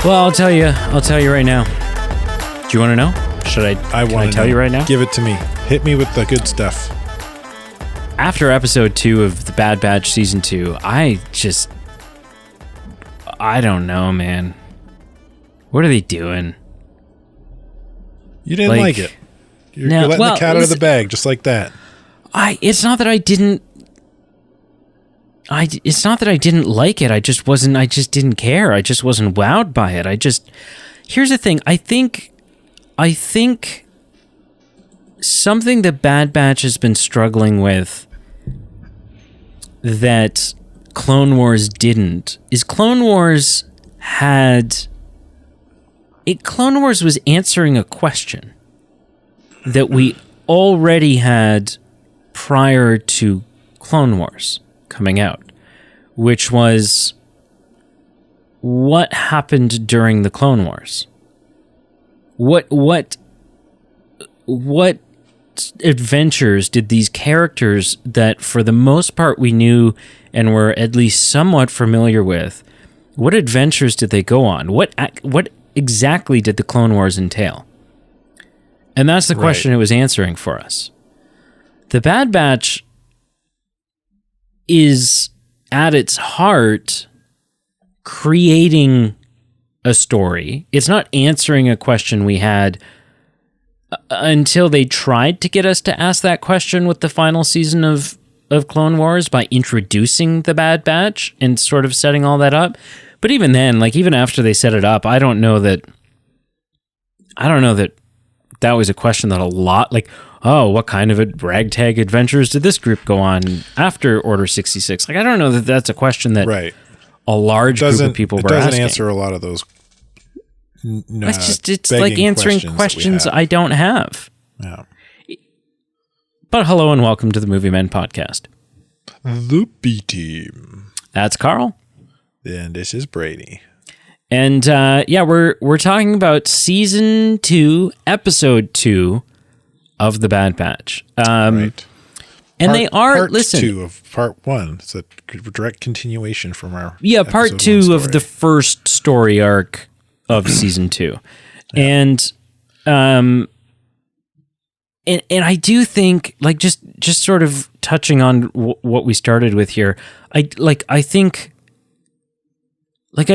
Well, I'll tell you right now. Do you want to know? Should I? Can I tell you right now? Give it to me. Hit me with the good stuff. After episode 2 of The Bad Batch season 2, I don't know, man. What are they doing? You didn't like it. You're letting the cat out of the bag, just like that. It's not that I didn't like it. I just didn't care. I just wasn't wowed by it. Here's the thing. I think something that Bad Batch has been struggling with that Clone Wars didn't is Clone Wars was answering a question that we already had prior to Clone Wars coming out, which was what happened during the Clone Wars. What adventures did these characters that for the most part we knew and were at least somewhat familiar with, what adventures did they go on? What exactly did the Clone Wars entail? And that's the question it was answering for us. The Bad Batch is at its heart creating a story. It's not answering a question we had until they tried to get us to ask that question with the final season of Clone Wars by introducing the Bad Batch and sort of setting all that up. But even then, like even after they set it up, I don't know that that was a question that a lot like, oh, what kind of ragtag adventures did this group go on after Order 66? Like, I don't know that that's a question that a large group of people were asking. It doesn't answer a lot of those. It's like answering questions I don't have. Yeah. But hello and welcome to the Movie Men podcast. The B Team. That's Carl. And this is Brady. And we're talking about season 2, episode 2 of The Bad Batch. And they are part 2 of part 1. It's a direct continuation from our part 2 of the first story arc of season 2. Yeah. And I do think, like, just sort of touching on what we started with here, I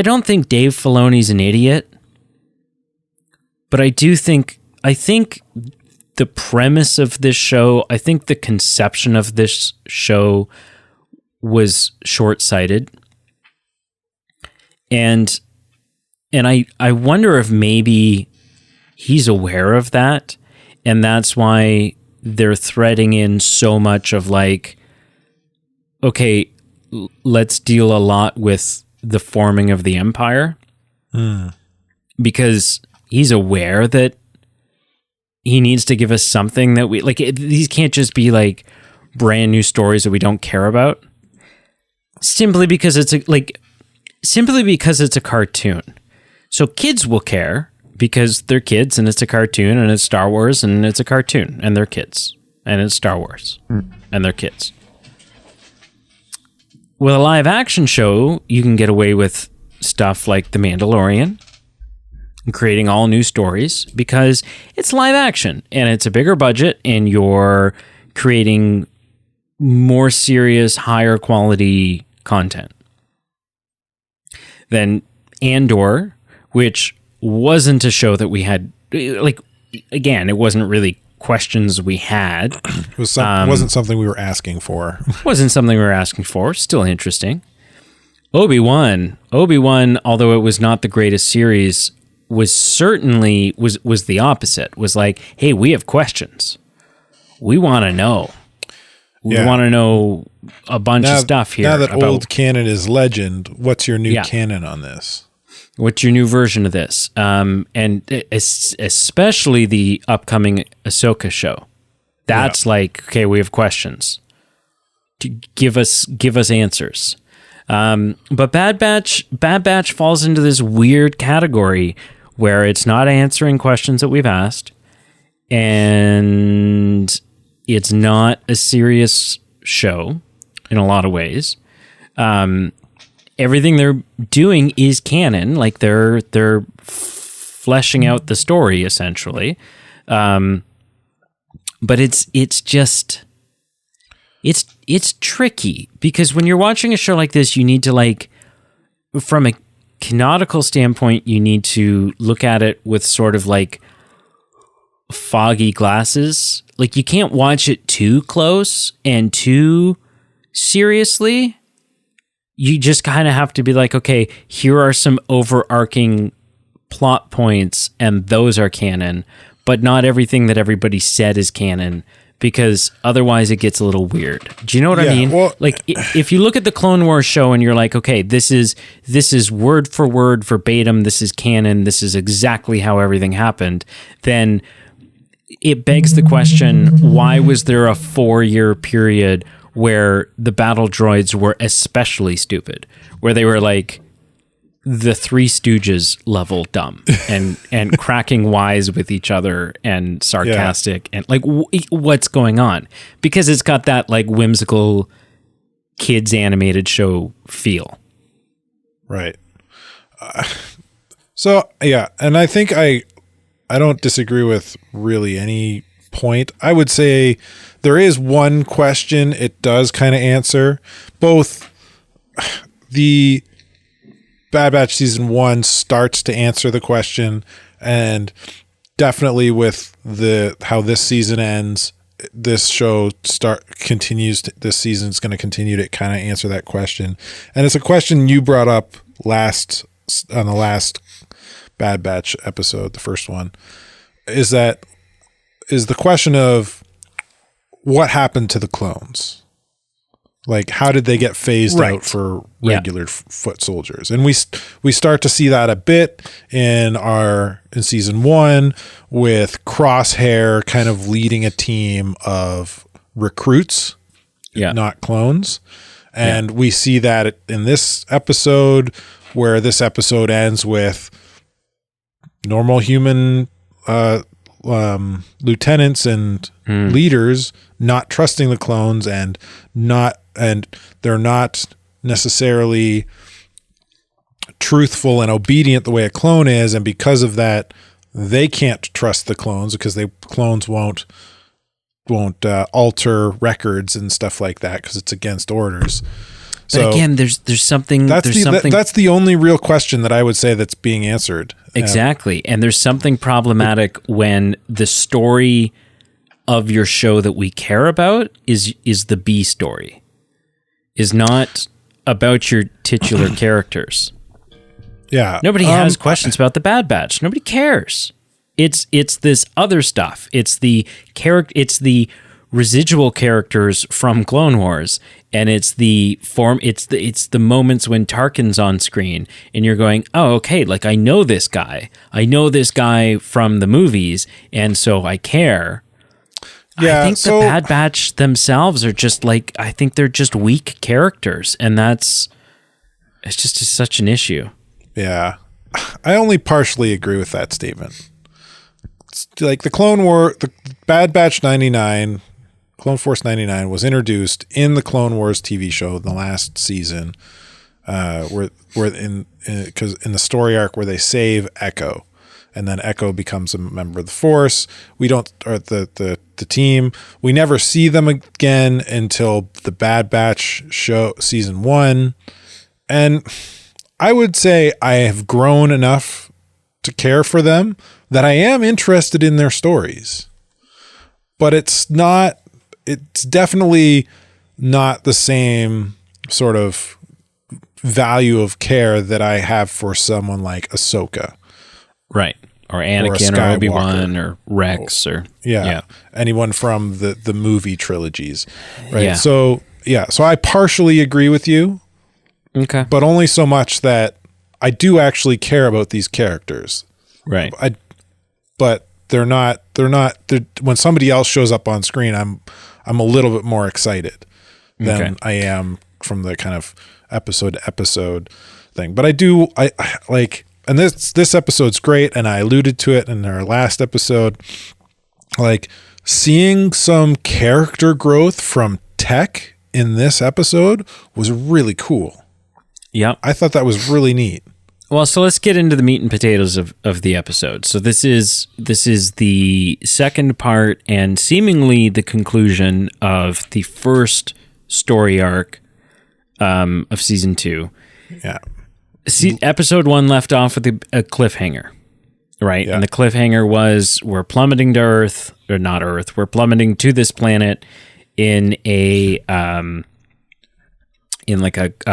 don't think Dave Filoni's an idiot, but I think the premise of this show, I think the conception of this show was short-sighted. And I wonder if maybe he's aware of that, and that's why they're threading in so much of like, okay, let's deal a lot with the forming of the Empire, because he's aware that he needs to give us something that we like. These can't just be like brand new stories that we don't care about, simply because it's a cartoon. So kids will care because they're kids and it's a cartoon and it's Star Wars and it's a cartoon and they're kids and it's Star Wars and they're kids. With a live action show, you can get away with stuff like The Mandalorian and creating all new stories because it's live action and it's a bigger budget and you're creating more serious, higher quality content than Andor, which wasn't a show that we had, like, again, it wasn't really questions we had. It wasn't something we were asking for. Still interesting. Obi-Wan, although it was not the greatest series, was certainly was the opposite. Was like, hey, we have questions. We want to know. We want to know a bunch of stuff here. Now that old canon is legend, what's your new canon on this? What's your new version of this? And especially the upcoming Ahsoka show. That's like, okay, we have questions. To give us answers. But Bad Batch falls into this weird category where it's not answering questions that we've asked, and It's not a serious show in a lot of ways. Everything they're doing is canon, like they're fleshing out the story essentially. But it's just it's tricky because when you're watching a show like this, you need to, like, from a canonical standpoint, you need to look at it with sort of like foggy glasses. Like, you can't watch it too close and too seriously. You just kind of have to be like, okay, here are some overarching plot points and those are canon, but not everything that everybody said is canon, because otherwise it gets a little weird. Do you know what I mean? Well, like, if you look at the Clone Wars show and you're like, okay, this is word for word verbatim, this is canon, this is exactly how everything happened, then it begs the question, why was there a 4-year period where the battle droids were especially stupid, where they were like the Three Stooges level dumb and cracking wise with each other and sarcastic and like what's going on? Because it's got that like whimsical kids animated show feel. Right. So yeah, and I think I don't disagree with really any point. I would say there is one question it does kind of answer. Both the Bad Batch season 1 starts to answer the question, and definitely with how this season ends, this show continues to, this season's going to continue to kind of answer that question. And it's a question you brought up on the last Bad Batch episode, the first one, is the question of what happened to the clones. Like, how did they get phased out for regular foot soldiers? And we start to see that a bit in season 1 with Crosshair kind of leading a team of recruits, not clones. And we see that in this episode, where this episode ends with normal human lieutenants and leaders not trusting the clones and they're not necessarily truthful and obedient the way a clone is, and because of that they can't trust the clones because clones won't alter records and stuff like that because it's against orders. But again, there's something. That's the only real question that I would say that's being answered. Exactly, and there's something problematic when the story of your show that we care about is the B story, is not about your titular characters. Yeah, nobody has questions about the Bad Batch. Nobody cares. It's this other stuff. It's the residual characters from Clone Wars, and it's the moments when Tarkin's on screen and you're going, oh, okay, like I know this guy from the movies, and so I care. I think the Bad Batch themselves are just like, I think they're just weak characters, and it's just such an issue. Yeah, I only partially agree with that statement. It's like the Clone War, the Bad Batch 99, Clone Force 99 was introduced in the Clone Wars TV show in the last season, where in the story arc where they save Echo, and then Echo becomes a member of the Force. The team. We never see them again until the Bad Batch show season 1, and I would say I have grown enough to care for them that I am interested in their stories, but it's definitely not the same sort of value of care that I have for someone like Ahsoka. Right. Or Anakin or Obi-Wan or Rex or anyone from the movie trilogies. Right. Yeah. So I partially agree with you. Okay. But only so much that I do actually care about these characters. Right. But they're not when somebody else shows up on screen, I'm a little bit more excited than I am from the kind of episode to episode thing. But I like, and this episode's great, and I alluded to it in our last episode. Like, seeing some character growth from Tech in this episode was really cool. Yep. I thought that was really neat. Well, so let's get into the meat and potatoes of the episode. So this is the second part and seemingly the conclusion of the first story arc of season 2. Yeah. Episode 1 left off with a cliffhanger, right? Yeah. And the cliffhanger was we're plummeting to Earth, or not Earth. We're plummeting to this planet in a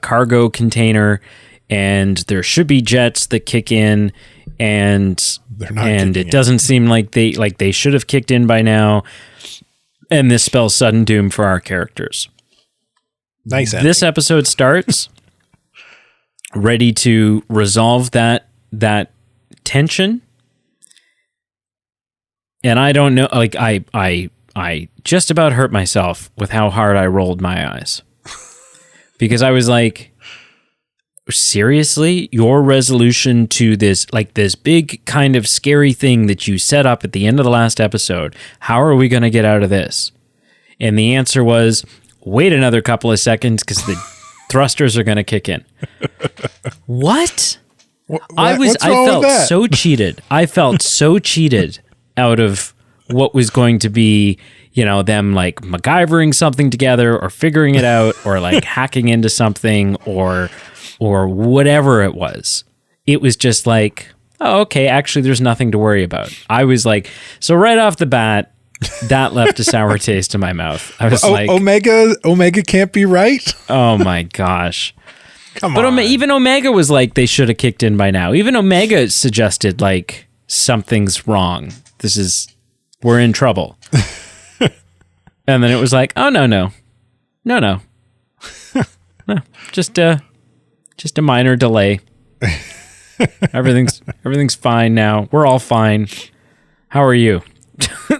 cargo container. And there should be jets that kick in, and They're not, and it doesn't seem like they should have kicked in by now. And this spells sudden doom for our characters. Nice ending. This episode starts ready to resolve that tension, and I don't know. Like I just about hurt myself with how hard I rolled my eyes because I was like, seriously, your resolution to this big kind of scary thing that you set up at the end of the last episode, how are we going to get out of this? And the answer was, wait another couple of seconds because the thrusters are going to kick in. What? I felt so cheated. I felt so cheated out of what was going to be, them like MacGyvering something together or figuring it out or like hacking into something or whatever it was. It was just like, oh, okay, actually there's nothing to worry about. I was like, so right off the bat, that left a sour taste in my mouth. I was like, Omega can't be right. Oh my gosh. Come on. But even Omega was like, they should have kicked in by now. Even Omega suggested like something's wrong. We're in trouble. And then it was like, oh no. No, just a minor delay. Everything's fine now. We're all fine. How are you?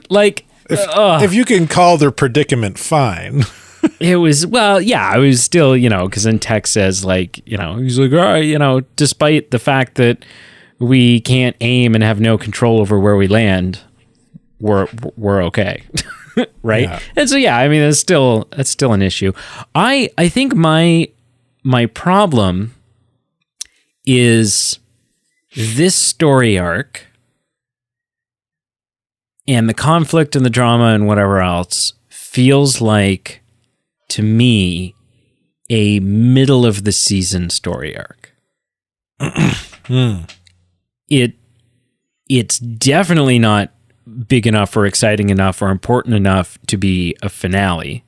Like, if you can call their predicament fine. It was, well, yeah, I was still, because then Tech says like, he's like, all right, despite the fact that we can't aim and have no control over where we land, we're okay. Right. Yeah. And so, yeah, I mean, that's still an issue. I think my problem is this story arc and the conflict and the drama and whatever else feels like, to me, a middle of the season story arc. It's definitely not big enough or exciting enough or important enough to be a finale.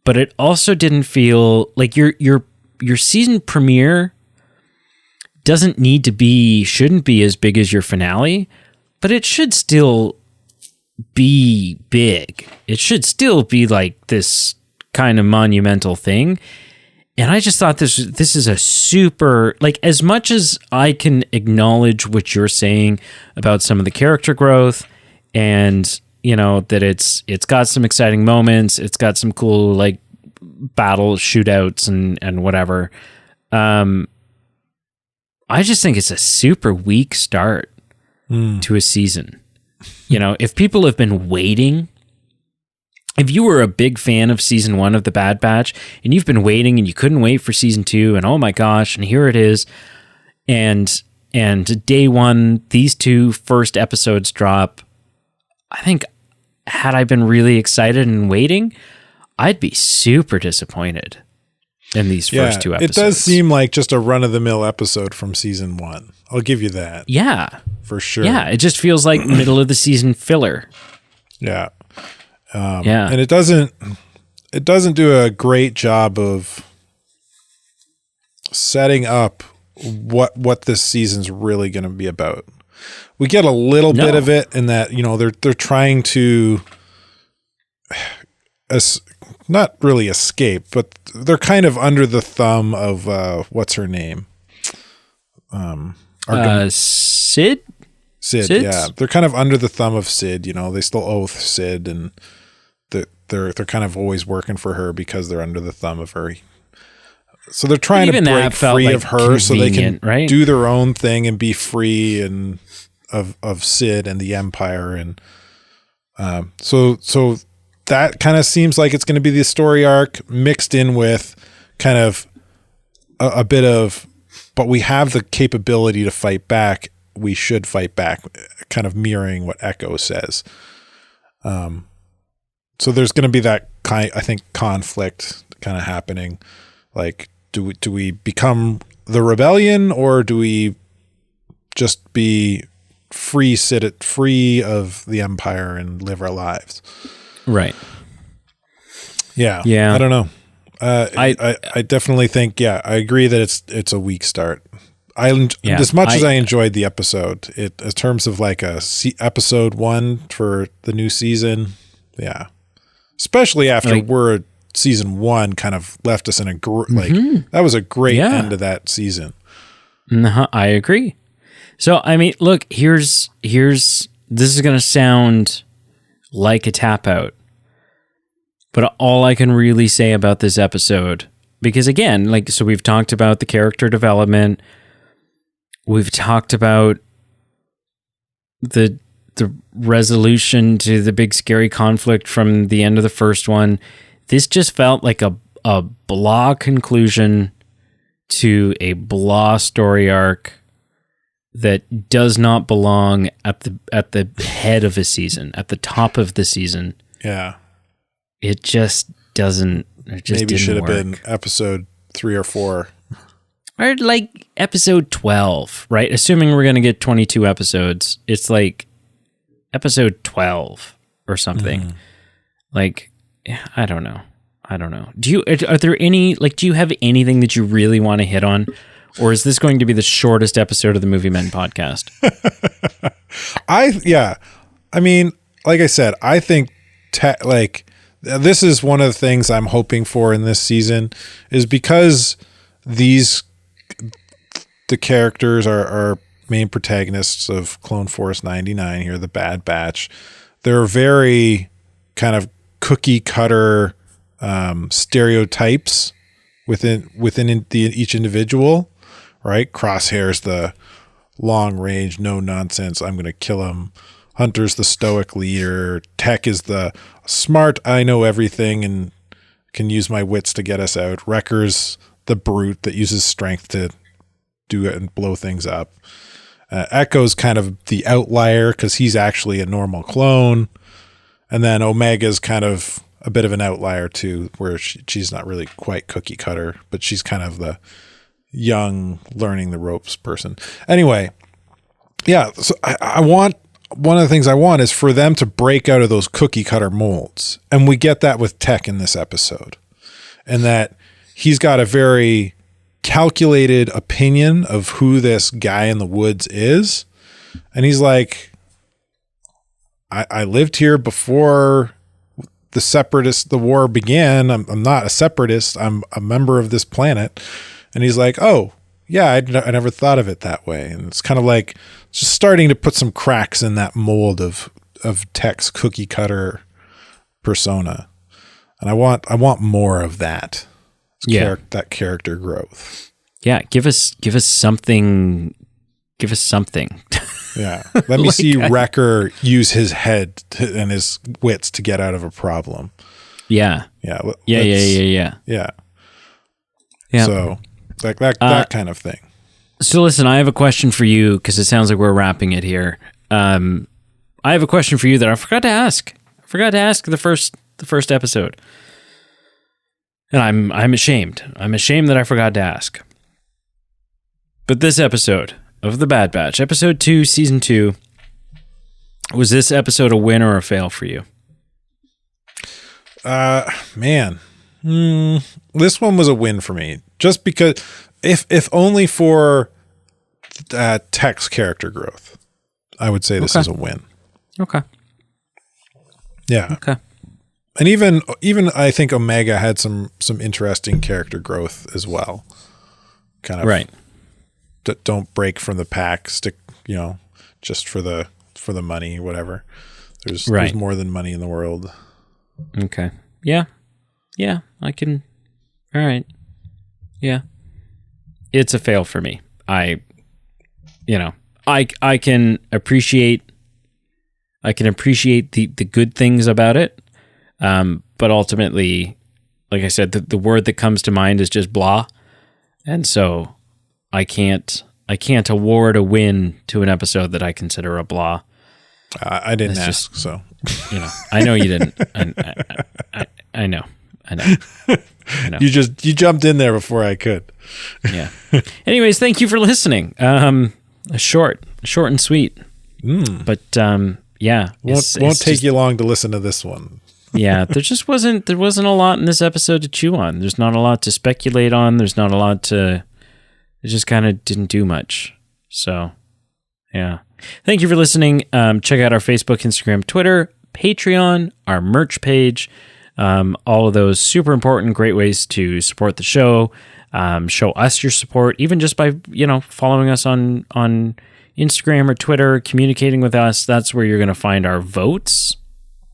But it also didn't feel like your season premiere shouldn't be as big as your finale, but it should still be big. It should still be like this kind of monumental thing. And I just thought this is a super, like, as much as I can acknowledge what you're saying about some of the character growth and, that it's got some exciting moments, it's got some cool, like, battle shootouts and whatever. I just think it's a super weak start to a season. If people have been waiting, if you were a big fan of season 1 of The Bad Batch and you've been waiting and you couldn't wait for season 2 and oh my gosh, and here it is. And day 1, these 2 first episodes drop. I think had I been really excited and waiting, I'd be super disappointed in these first 2 episodes. It does seem like just a run-of-the-mill episode from season 1. I'll give you that. Yeah. For sure. Yeah, it just feels like middle of the season filler. Yeah. Yeah. And it doesn't do a great job of setting up what this season's really going to be about. We get a little bit of it in that, they're trying to not really escape, but they're kind of under the thumb of what's her name? Sid? Sid, yeah. They're kind of under the thumb of Sid, they still oath Sid, and they're kind of always working for her because they're under the thumb of her. So they're trying to break free of her so they can do their own thing and be free and of Sid and the Empire. And So that kind of seems like it's going to be the story arc mixed in with kind of a bit of, but we have the capability to fight back. We should fight back, kind of mirroring what Echo says. So there's going to be that kind, I think, conflict kind of happening. Like, do we become the rebellion, or do we just be free of the Empire and live our lives? Right. Yeah. Yeah. I don't know. I definitely think, I agree that it's a weak start. As much as I enjoyed the episode, in terms of like episode 1 for the new season, especially after season 1 kind of left us in a that was a great end of that season. I agree. So I mean, look, here's this is going to sound like a tap out, but all I can really say about this episode, because again, like, so we've talked about the character development. We've talked about the resolution to the big scary conflict from the end of the first one. This just felt like a blah conclusion to a blah story arc that does not belong at the head of a season, at the top of the season. Yeah. It just doesn't. It just maybe should have work. been episode 3 or 4. Or like episode 12, right? Assuming we're going to get 22 episodes, it's like episode 12 or something. Like, I don't know. Are there any, like, do you have anything that you really want to hit on? Or is this going to be the shortest episode of the Movie Men podcast? I mean, like I said, I think this is one of the things I'm hoping for in this season, is because the characters are main protagonists of Clone Force 99 here, the Bad Batch. They're very kind of cookie cutter stereotypes within each individual, right? Crosshair's the long range, no nonsense, I'm going to kill him. Hunter's the stoic leader. Tech is the smart, I know everything and can use my wits to get us out. Wrecker's the brute that uses strength to do it and blow things up. Echo's kind of the outlier because he's actually a normal clone. And then Omega's kind of a bit of an outlier too, where she's not really quite cookie cutter, but she's kind of the young learning the ropes person. Anyway, so I want, one of the things I want is for them to break out of those cookie cutter molds. And we get that with Tech in this episode. And that he's got a very calculated opinion of who this guy in the woods is. And he's like, I lived here before the war began. I'm not a separatist. I'm a member of this planet. And he's like, oh yeah, I never thought of it that way. And it's kind of like just starting to put some cracks in that mold of Tech's cookie cutter persona. And I want more of that. That character growth. Yeah, give us something. Give us something. Yeah, let me see Wrecker use his head and his wits to get out of a problem. Yeah. Yeah. So that kind of thing. So listen, I have a question for you because it sounds like we're wrapping it here. I have a question for you that I forgot to ask. I forgot to ask the first episode. And I'm ashamed. I'm ashamed that I forgot to ask. But this episode of The Bad Batch, episode 2, season 2, was this episode a win or a fail for you? Man. This one was a win for me. Just because, if only for Tech's character growth, I would say this is a win. Okay. Yeah. Okay. And even I think Omega had some interesting character growth as well. Kind of right. Don't break from the pack. Stick, just for the money, whatever. There's more than money in the world. Okay. Yeah. I can. All right. Yeah. It's a fail for me. I can appreciate I can appreciate the good things about it. But ultimately, like I said, the word that comes to mind is just blah. And so I can't award a win to an episode that I consider a blah. I didn't ask, so. I know you didn't. I know. You jumped in there before I could. Yeah. Anyways, thank you for listening. Short and sweet. But yeah, won't take you long to listen to this one. Yeah, there wasn't a lot in this episode to chew on. There's not a lot to speculate on. There's not a lot to. It just kind of didn't do much. So, yeah. Thank you for listening. Check out our Facebook, Instagram, Twitter, Patreon, our merch page. All of those super important, great ways to support the show. Show us your support, even just by following us on Instagram or Twitter, communicating with us. That's where you're going to find our votes.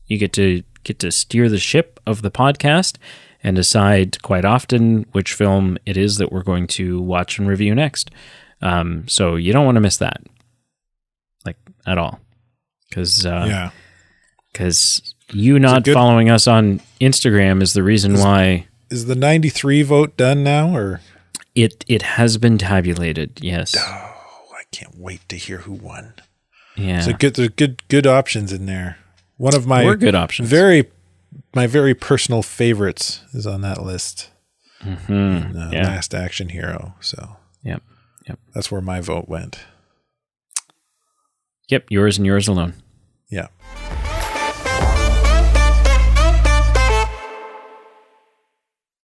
You get to steer the ship of the podcast and decide quite often which film it is that we're going to watch and review next. So you don't want to miss that, like, at all, because you not following us on Instagram is the reason why. Is the 93 vote done now, or it has been tabulated? Yes. Oh, I can't wait to hear who won. Yeah, so there's good options in there. One of my good options. My very personal favorites is on that list. Mm-hmm. Last Action Hero. So yep, that's where my vote went. Yep, yours and yours alone. Yeah.